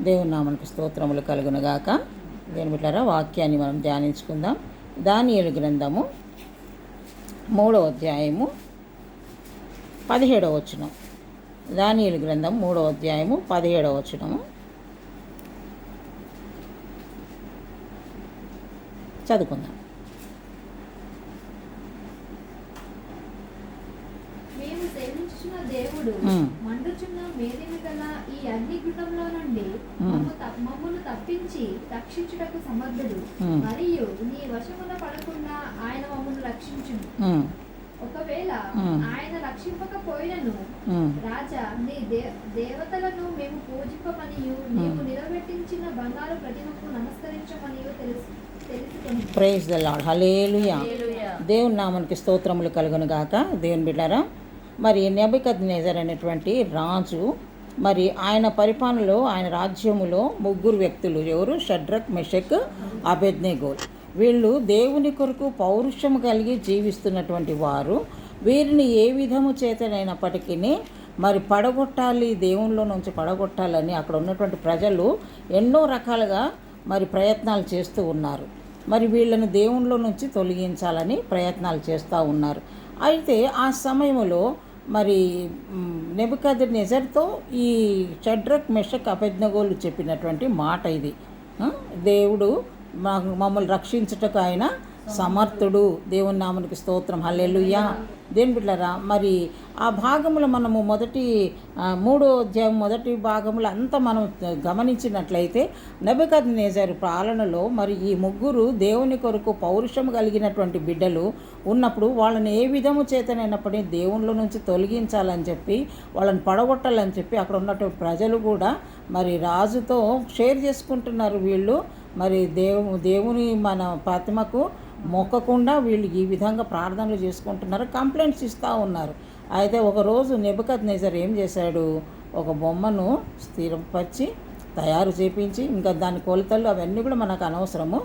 దేవుని నామమునకు స్తోత్రములు కలుగునుగాక. దేవుని బిడ్డలారా, వాక్యాన్ని మనం ధ్యానించుకుందాం. దానియేలు గ్రంథము 3వ అధ్యాయము 17వ వచనం. దానియేలు గ్రంథం 3వ అధ్యాయము 17వ వచనము చదువుకుందాం. మేము సేవించుచున్న దేవుడు మండుచున్న మేదిమి గల ఈ అగ్నిగుండంలో నుండి మమ్మను తప్పించి రక్షించుటకు సమర్థుడు, మరియు నీ వశమున పడకుండా ఆయన మమ్మను రక్షించును. ఒకవేళ ఆయన రక్షింపకపోయినను రాజా, నీ దేవతలను మేము పూజింపమనియు నీవు నిలబెట్టించిన బంగారు ప్రతిమకు నమస్కరించమనియు తెలుసుకొని. Praise the Lord. హల్లెలూయా. దేవుని నామమునకు స్తోత్రములు కలుగునుగాక. దేవుని బిడ్డలారా, మరి నెబుకద్నెజర్ అనేటువంటి రాజు, మరి ఆయన పరిపాలనలో, ఆయన రాజ్యములో ముగ్గురు వ్యక్తులు. ఎవరు? షడ్రక్, మెషక్, అబేద్నెగో. వీళ్ళు దేవుని కొరకు పౌరుషం కలిగి జీవిస్తున్నటువంటి వారు. వీరిని ఏ విధము చేతనైనప్పటికీ మరి పడగొట్టాలి, దేవునిలో నుంచి పడగొట్టాలని అక్కడ ఉన్నటువంటి ప్రజలు ఎన్నో రకాలుగా మరి ప్రయత్నాలు చేస్తూ ఉన్నారు. మరి వీళ్ళను దేవునిలో నుంచి తొలగించాలని ప్రయత్నాలు చేస్తూ ఉన్నారు. అయితే ఆ సమయంలో మరి నెబుకద్నెజర్తో ఈ షడ్రక్, మెషక్, అబేద్నెగోలు చెప్పినటువంటి మాట ఇది. దేవుడు మమ్మల్ని రక్షించుటకు ఆయన సమర్థుడు. దేవుని నామమునకు స్తోత్రం. హల్లెలూయా. దేవుని బిడ్డలారా, మరి ఆ భాగములో మనము మూడో అధ్యాయం మొదటి భాగములో అంతా మనం గమనించినట్లయితే నెబుకద్నెజరు పాలనలో మరి ఈ ముగ్గురు దేవుని కొరకు పౌరుషం కలిగినటువంటి బిడ్డలు ఉన్నప్పుడు వాళ్ళని ఏ విధము చేతనైనప్పటికీ దేవునిలో నుంచి తొలగించాలని చెప్పి, వాళ్ళని పడగొట్టాలని చెప్పి అక్కడ ఉన్నటువంటి ప్రజలు కూడా మరి రాజుతో షేర్ చేసుకుంటున్నారు. వీళ్ళు మరి దేవుని మన ప్రతిమకు మొక్కకుండా వీళ్ళు ఈ విధంగా ప్రార్థనలు చేసుకుంటున్నారు, కంప్లైంట్స్ ఇస్తూ ఉన్నారు. అయితే ఒకరోజు నెబుకద్నెజర్ ఏం చేశాడు? ఒక బొమ్మను స్థిరపరిచి తయారు చేపించి, ఇంకా దాని కొలతలు అవన్నీ కూడా మనకు అనవసరము,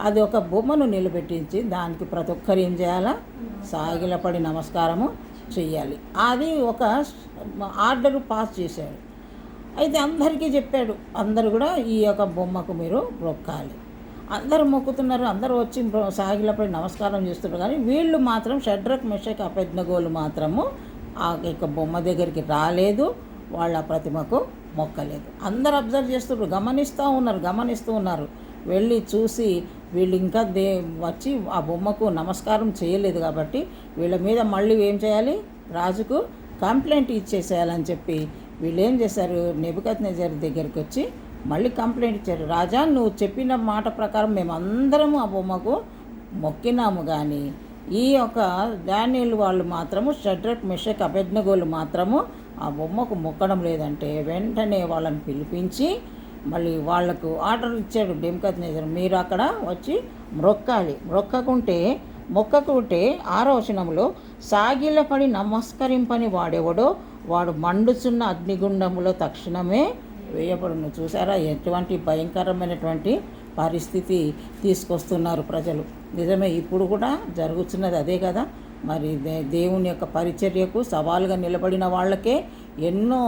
అది ఒక బొమ్మను నిలబెట్టించి దానికి ప్రతి ఒక్కరు ఏం చేయాలా? సాగిలపడి నమస్కారము చెయ్యాలి. అది ఒక ఆర్డర్ పాస్ చేశాడు. అయితే అందరికీ చెప్పాడు, అందరూ కూడా ఈ యొక్క బొమ్మకు మీరు మొక్కాలి. అందరూ మొక్కుతున్నారు, అందరూ వచ్చి సాగిలపై నమస్కారం చేస్తున్నారు. కానీ వీళ్ళు మాత్రం షడ్రక్, మెషక్, అబేద్నెగోలు మాత్రము ఆ యొక్క బొమ్మ దగ్గరికి రాలేదు, వాళ్ళ ప్రతిమకు మొక్కలేదు. అందరూ అబ్జర్వ్ చేస్తున్నారు, గమనిస్తూ ఉన్నారు. వెళ్ళి చూసి వీళ్ళు ఇంకా వచ్చి ఆ బొమ్మకు నమస్కారం చేయలేదు కాబట్టి వీళ్ళ మీద మళ్ళీ ఏం చేయాలి? రాజుకు కంప్లైంట్ ఇచ్చేసేయాలని చెప్పి వీళ్ళు ఏం చేశారు? నెబుకద్నెజర్ దగ్గరికి వచ్చి మళ్ళీ కంప్లైంట్ ఇచ్చారు. రాజా, నువ్వు చెప్పిన మాట ప్రకారం మేమందరము ఆ బొమ్మకు మొక్కినాము, కానీ ఈ యొక్క దానియేలు వాళ్ళు మాత్రము, షడ్రక్, మెషక్, అబేద్నెగోలు మాత్రము ఆ బొమ్మకు మొక్కడం లేదంటే వెంటనే వాళ్ళని పిలిపించి మళ్ళీ వాళ్లకు ఆర్డర్ ఇచ్చాడు నెబుకద్నెజర్, మీరు అక్కడ వచ్చి మొక్కాలి. మొక్కకుంటే 6వ వచనంలో సాగిలపడి నమస్కరింపని వాడెవడో వాడు మండుచున్న అగ్నిగుండములో తక్షణమే వేయబడును. చూసారా ఎటువంటి భయంకరమైనటువంటి పరిస్థితి తీసుకొస్తున్నారు ప్రజలు. నిజమే, ఇప్పుడు కూడా జరుగుతున్నది అదే కదా. మరి దేవుని యొక్క పరిచర్యకు సవాలుగా నిలబడిన వాళ్ళకే ఎన్నో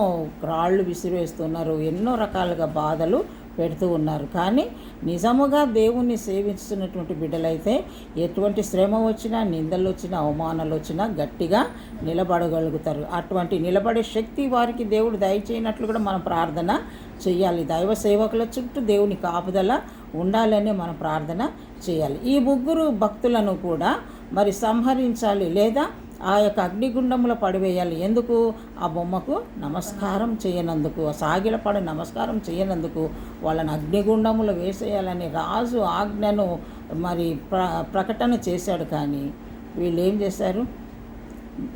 రాళ్ళు విసిరేస్తున్నారు, ఎన్నో రకాలుగా బాధలు పెడుతూ ఉన్నారు. కానీ నిజముగా దేవుణ్ణి సేవిస్తున్నటువంటి బిడ్డలైతే ఎటువంటి శ్రమ వచ్చినా, నిందలు వచ్చినా, అవమానాలు వచ్చినా గట్టిగా నిలబడగలుగుతారు. అటువంటి నిలబడే శక్తి వారికి దేవుడు దయచేయనట్లు కూడా మనం ప్రార్థన చేయాలి. దైవ సేవకుల చుట్టూ దేవుని కాపుదల ఉండాలని మనం ప్రార్థన చేయాలి. ఈ ముగ్గురు భక్తులను కూడా మరి సంహరించాలి, లేదా ఆ యొక్క అగ్నిగుండంలో పడివేయాలి. ఎందుకు? ఆ బొమ్మకు నమస్కారం చేయనందుకు, సాగిలపడి నమస్కారం చేయనందుకు వాళ్ళని అగ్నిగుండములో వేసేయాలని రాజు ఆజ్ఞను మరి ప్రకటన చేశాడు. కానీ వీళ్ళు ఏం చేశారు?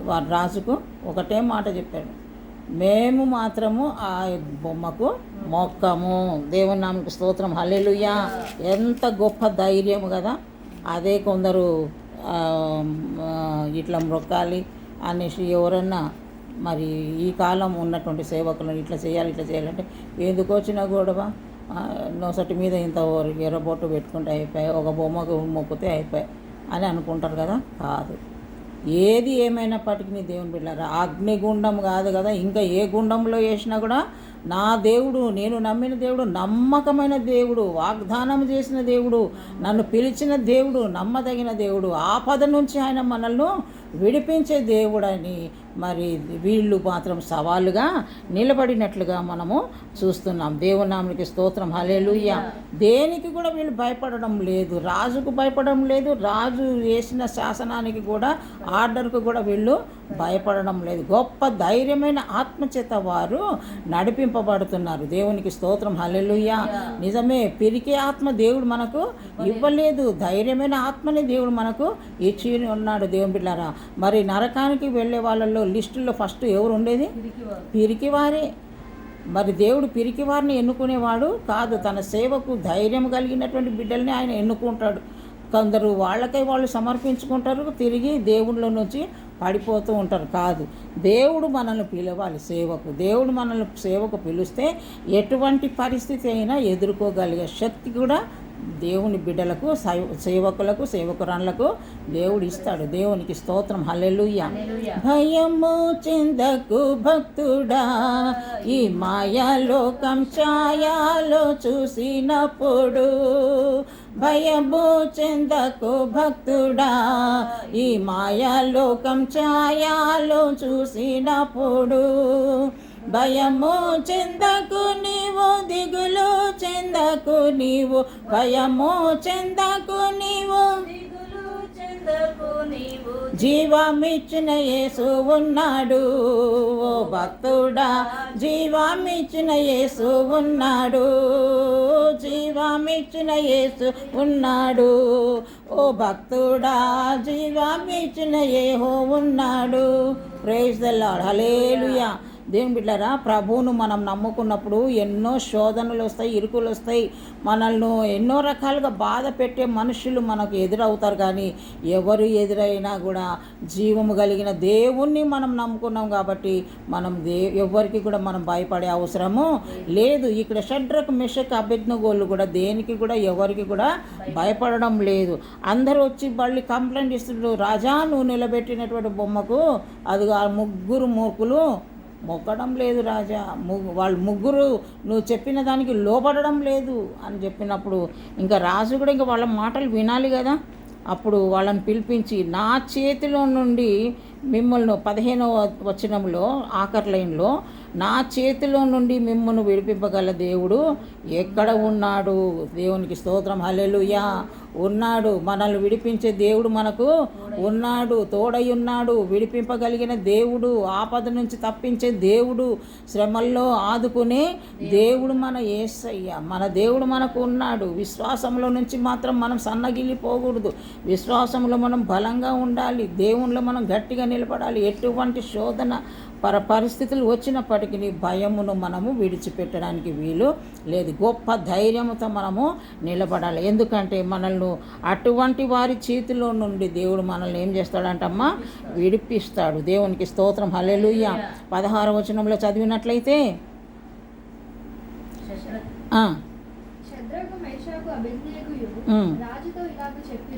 వారు రాజుకు ఒకటే మాట చెప్పాడు, మేము మాత్రము ఆ బొమ్మకు మొక్కము. దేవుని నామమునకు స్తోత్రం. హల్లెలూయా. ఎంత గొప్ప ధైర్యం కదా. అదే కొందరు ఇట్లా మొక్కాలి అనేసి ఎవరన్నా మరి ఈ కాలం ఉన్నటువంటి సేవకులను ఇట్లా చేయాలంటే ఎందుకు వచ్చినా గొడవ? నొసటి మీద ఇంత ఎర్రబొట్టు పెట్టుకుంటే అయిపోయాయి, ఒక బొమ్మకు మొక్కితే అయిపోయాయి అని అనుకుంటారు కదా. కాదు, ఏది ఏమైనప్పటికీ దేవుని బిడ్డలారా, అగ్నిగుండం కాదు కదా, ఇంకా ఏ గుండంలో వేసినా కూడా నా దేవుడు, నేను నమ్మిన దేవుడు నమ్మకమైన దేవుడు, వాగ్దానం చేసిన దేవుడు, నన్ను పిలిచిన దేవుడు, నమ్మదగిన దేవుడు, ఆపద నుంచి ఆయన మనల్ని విడిపించే దేవుడని మరి వీళ్ళు మాత్రం సవాలుగా నిలబడినట్లుగా మనము చూస్తున్నాం. దేవుని నామమునకి స్తోత్రం, హల్లెలూయా. దేనికి కూడా వీళ్ళు భయపడడం లేదు, రాజుకు భయపడడం లేదు, రాజు వేసిన శాసనానికి కూడా ఆర్డర్కు కూడా వీళ్ళు భయపడడం లేదు. గొప్ప ధైర్యమైన ఆత్మచేత వారు నడిపింపబడుతున్నారు. దేవునికి స్తోత్రం, హల్లెలూయా. నిజమే, పిరికి ఆత్మ దేవుడు మనకు ఇవ్వలేదు, ధైర్యమైన ఆత్మని దేవుడు మనకు ఇచ్చి ఉన్నాడు. దేవుని బిడ్డలారా, మరి నరకానికి వెళ్ళే వాళ్ళల్లో లిస్టులో ఫస్ట్ ఎవరు ఉండేది? పిరికివారే. మరి దేవుడు పిరికివారిని ఎన్నుకునేవాడు కాదు, తన సేవకు ధైర్యం కలిగినటువంటి బిడ్డల్ని ఆయన ఎన్నుకుంటాడు. కొందరు వాళ్ళకై వాళ్ళు సమర్పించుకుంటారు, తిరిగి దేవుళ్ళ నుంచి పడిపోతూ ఉంటారు. కాదు, దేవుడు మనల్ని పిలవాలి సేవకు. దేవుడు మనల్ని సేవకు పిలిస్తే ఎటువంటి పరిస్థితి అయినా ఎదుర్కోగలిగే శక్తి కూడా దేవుని బిడ్డలకు, సేవకులకు, సేవకురాళ్ళకు దేవుడు ఇస్తాడు. దేవునికి స్తోత్రం, హల్లెలూయా. భయము చెందకు భక్తుడా, ఈ మాయాలోకం ఛాయాలో చూసినప్పుడు. భయము చెందకు భక్తుడా, ఈ మాయాలోకం ఛాయాలో చూసినప్పుడు. భయము చెందకు నీవు, దిగులు చెందకు నీవు, భయము చెందకు నీవు, జీవమిచ్చిన యేసు ఉన్నాడు. ఓ భక్తుడా, జీవమిచ్చిన యేసు ఉన్నాడు, జీవమిచ్చిన యేసు ఉన్నాడు. ఓ భక్తుడా, జీవమిచ్చిన యేహో ఉన్నాడు. Praise the lord, hallelujah. దేవుని బిడ్డలారా, ప్రభువును మనం నమ్ముకున్నప్పుడు ఎన్నో శోధనలు వస్తాయి, ఇరుకులు వస్తాయి, మనల్ని ఎన్నో రకాలుగా బాధ పెట్టే మనుషులు మనకు ఎదురవుతారు. కానీ ఎవరు ఎదురైనా కూడా జీవము కలిగిన దేవుణ్ణి మనం నమ్ముకున్నాం కాబట్టి మనం ఎవరికి కూడా మనం భయపడే అవసరము లేదు. ఇక్కడ షడ్రక్, మెషక్, అబేద్నెగోలు కూడా దేనికి కూడా ఎవరికి కూడా భయపడడం లేదు. అందరూ వచ్చి మళ్ళీ కంప్లైంట్ ఇస్తున్నారు, రాజా నువ్వు నిలబెట్టినటువంటి బొమ్మకు అది ఆ ముగ్గురు మూర్ఖులు మొక్కడం లేదు రాజా, వాళ్ళు ముగ్గురు నువ్వు చెప్పిన దానికి లోపడడం లేదు అని చెప్పినప్పుడు ఇంకా రాజు కూడా ఇంకా వాళ్ళ మాటలు వినాలి కదా. అప్పుడు వాళ్ళని పిలిపించి, నా చేతిలో నుండి మిమ్మల్ని 15వ వచనంలో ఆఖరి లైన్లో, నా చేతిలో నుండి మిమ్మల్ని విడిపింపగల దేవుడు ఎక్కడ ఉన్నాడు? దేవునికి స్తోత్రం, హల్లెలూయా. ఉన్నాడు, మనల్ని విడిపించే దేవుడు మనకు ఉన్నాడు, తోడై ఉన్నాడు. విడిపింపగలిగిన దేవుడు, ఆపద నుంచి తప్పించే దేవుడు, శ్రమల్లో ఆదుకునే దేవుడు మన యేసయ్య. మన దేవుడు మనకు ఉన్నాడు. విశ్వాసంలో నుంచి మాత్రం మనం సన్నగిల్లిపోకూడదు. విశ్వాసంలో మనం బలంగా ఉండాలి, దేవునిలో మనం గట్టిగా నిలబడాలి. ఎటువంటి శోధన పరిస్థితులు వచ్చినప్పటికీ భయమును మనము విడిచిపెట్టడానికి వీలు లేదు. గొప్ప ధైర్యంతో మనము నిలబడాలి. ఎందుకంటే మనల్ని అటువంటి వారి చేతిలో నుండి దేవుడు మనల్ని ఏం చేస్తాడంటమ్మా? విడిపిస్తాడు. దేవునికి స్తోత్రం, హల్లెలూయా. 16వ వచనంలో చదివినట్లయితే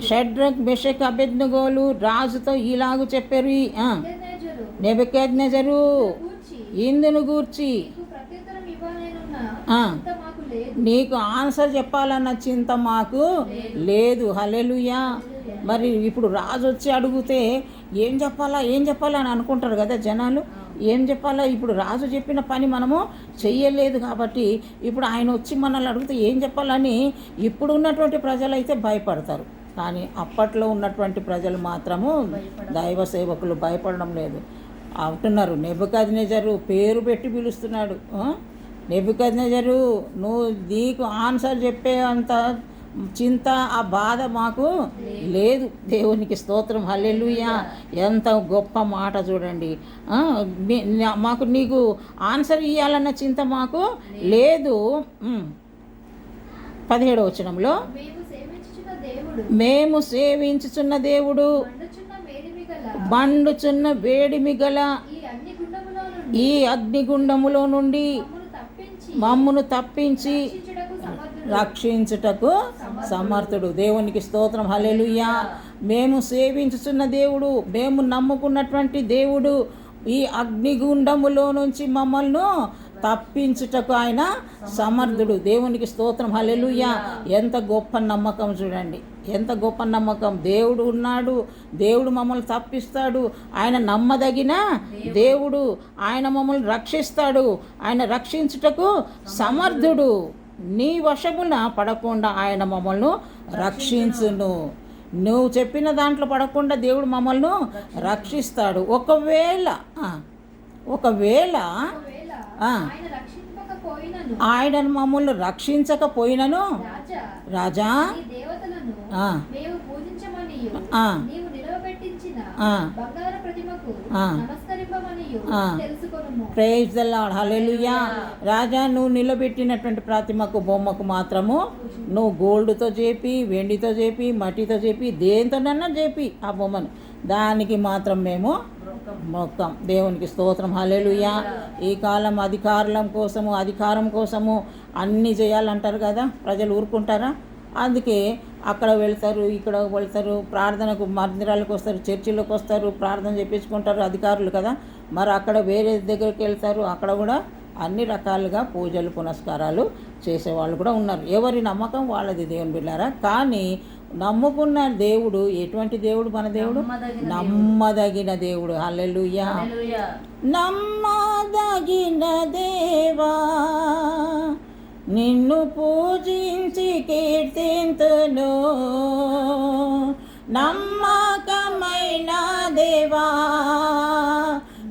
షడ్రక్, మెషక్, అబేద్నెగోలు రాజుతో ఇలాగూ చెప్పారు. నెబుకద్నెజరు ఇందును గూర్చి నీకు ఆన్సర్ చెప్పాలన్న చింత మాకు లేదు. హల్లెలూయా. మరి ఇప్పుడు రాజు వచ్చి అడిగితే ఏం చెప్పాలా అని అనుకుంటారు కదా జనాలు. ఏం చెప్పాలా? ఇప్పుడు రాజు చెప్పిన పని మనము చెయ్యలేదు కాబట్టి ఇప్పుడు ఆయన వచ్చి మనల్ని అడిగితే ఏం చెప్పాలని ఇప్పుడు ఉన్నటువంటి ప్రజలు అయితే భయపడతారు. కానీ అప్పట్లో ఉన్నటువంటి ప్రజలు మాత్రము, దైవ సేవకులు భయపడడం లేదు అంటున్నారు. నెబుకద్నెజరు పేరు పెట్టి పిలుస్తున్నాడు. నెబుకద్నెజరు, నువ్వు నీకు ఆన్సర్ చెప్పే అంత చింత, ఆ బాధ మాకు లేదు. దేవునికి స్తోత్రం, హల్లెలూయా. ఎంత గొప్ప మాట చూడండి. మాకు నీకు ఆన్సర్ ఇవ్వాలన్న చింత మాకు లేదు. 17వ వచనంలో, మేము సేవించుచున్న దేవుడు మండుచున్న వేడిమి గల ఈ అగ్నిగుండములో నుండి మమ్మును తప్పించి రక్షించుటకు సమర్థుడు. దేవునికి స్తోత్రం, హల్లెలూయా. మేము సేవించుచున్న దేవుడు, మేము నమ్ముకున్నటువంటి దేవుడు ఈ అగ్నిగుండములో నుంచి మమ్మల్ని తప్పించుటకు ఆయన సమర్థుడు. దేవునికి స్తోత్రం, హల్లెలూయా. ఎంత గొప్ప నమ్మకం చూడండి, ఎంత గొప్ప నమ్మకం. దేవుడు ఉన్నాడు, దేవుడు మమ్మల్ని తప్పిస్తాడు, ఆయన నమ్మదగిన దేవుడు, ఆయన మమ్మల్ని రక్షిస్తాడు, ఆయన రక్షించుటకు సమర్థుడు. నీ వశమున పడకుండా ఆయన మమ్మల్ని రక్షించును. నువ్వు చెప్పిన దాంట్లో పడకుండా దేవుడు మమ్మల్ని రక్షిస్తాడు. ఒకవేళ ఒకవేళ ఆ, ఆయన రక్షింపకపోయినను, ఆయన మమ్మల్ని రక్షించకపోయినను రాజా నీ దేవతలను ఆ, మేము పూజించమనియు ఆ, నీవు నిలవబెట్టించిన ఆ, బంగారు ప్రతిమకు ఆ, నమస్కరింపమనియు ఆ. తెలుసుకొనుము. ప్రైజ్ ద లార్డ్, హల్లెలూయా. రాజా, నువ్వు నిలబెట్టినటువంటి ప్రతిమకు, బొమ్మకు మాత్రము నువ్వు గోల్డ్తో చేపి, వెండితో చేపి, మట్టితో చేపి, దేంతోనన్నా చేపి ఆ బొమ్మను, దానికి మాత్రం మేము మొక్కం. దేవునికి స్తోత్రం, హల్లెలూయా. ఈ కాలం అధికారం కోసము అన్నీ చేయాలంటారు కదా, ప్రజలు ఊరుకుంటారా? అందుకే అక్కడ వెళ్తారు, ఇక్కడ వెళ్తారు, ప్రార్థనకు మందిరాలకు వస్తారు, చర్చిలకు వస్తారు, ప్రార్థన చేపించుకుంటారు అధికారులు కదా. మరి అక్కడ వేరే దగ్గరికి వెళ్తారు, అక్కడ కూడా అన్ని రకాలుగా పూజలు పునస్కారాలు చేసేవాళ్ళు కూడా ఉన్నారు. ఎవరి నమ్మకం వాళ్ళది, దేవుని బిడ్డారా. కానీ నమ్ముకున్న దేవుడు ఎటువంటి దేవుడు? మన దేవుడు నమ్మదగిన దేవుడు. హల్లెలూయా. నమ్మదగిన దేవా, నిన్ను పూజించి కీర్తింతును. నమ్మకమైన దేవా,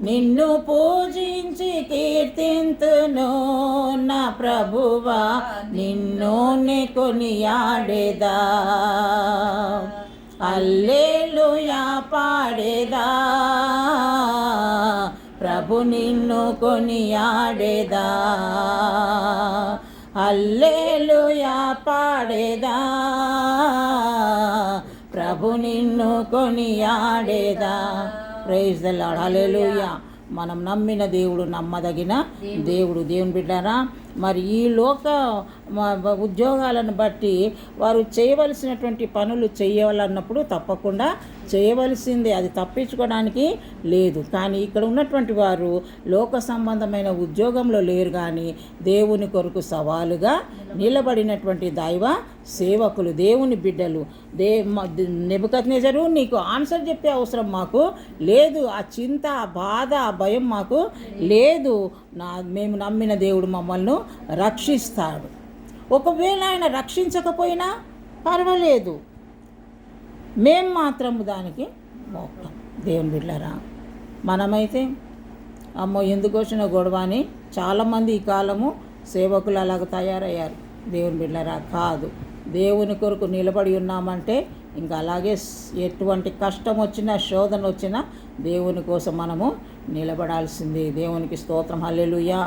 నిన్ను పూజించి కీర్తింతును. నా ప్రభువా, నిన్ను కొనియాడేదా, హల్లెలూయా పాడేదా. ప్రభు నిన్ను కొనియాడేదా, హల్లెలూయా పాడేదా. ప్రభు నిన్ను కొనియాడేదా. ప్రైజ్ ద లార్డ్, హల్లెలూయా. మనం నమ్మిన దేవుడు నమ్మదగిన దేవుడు. దేవుని బిడ్డారా, మరి ఈ లోక ఉద్యోగాలను బట్టి వారు చేయవలసినటువంటి పనులు చేయాలన్నప్పుడు తప్పకుండా చేయవలసిందే, అది తప్పించుకోవడానికి లేదు. కానీ ఇక్కడ ఉన్నటువంటి వారు లోక సంబంధమైన ఉద్యోగంలో లేరు, కానీ దేవుని కొరకు సవాలుగా నిలబడినటువంటి దైవ సేవకులు, దేవుని బిడ్డలు. నెబుకద్నెజరు, నీకు ఆన్సర్ చెప్పే అవసరం మాకు లేదు, ఆ చింత, ఆ బాధ, ఆ భయం మాకు లేదు. మేము నమ్మిన దేవుడు మమ్మల్ని రక్షిస్తాడు. ఒకవేళ ఆయన రక్షించకపోయినా పర్వాలేదు, మేం మాత్రం దానికి మోక్షం. దేవుని బిడ్డలారా, మనమైతే అమ్మో ఎందుకు వచ్చిన గొడవ అని చాలామంది ఈ కాలము సేవకులు అలాగ తయారయ్యారు. దేవుని బిడ్డలారా, కాదు. దేవుని కొరకు నిలబడి ఉన్నామంటే ఇంకా అలాగే ఎటువంటి కష్టం వచ్చినా, శోధన వచ్చినా దేవుని కోసం మనము నిలబడాల్సిందే. దేవునికి స్తోత్రం, హల్లెలూయా.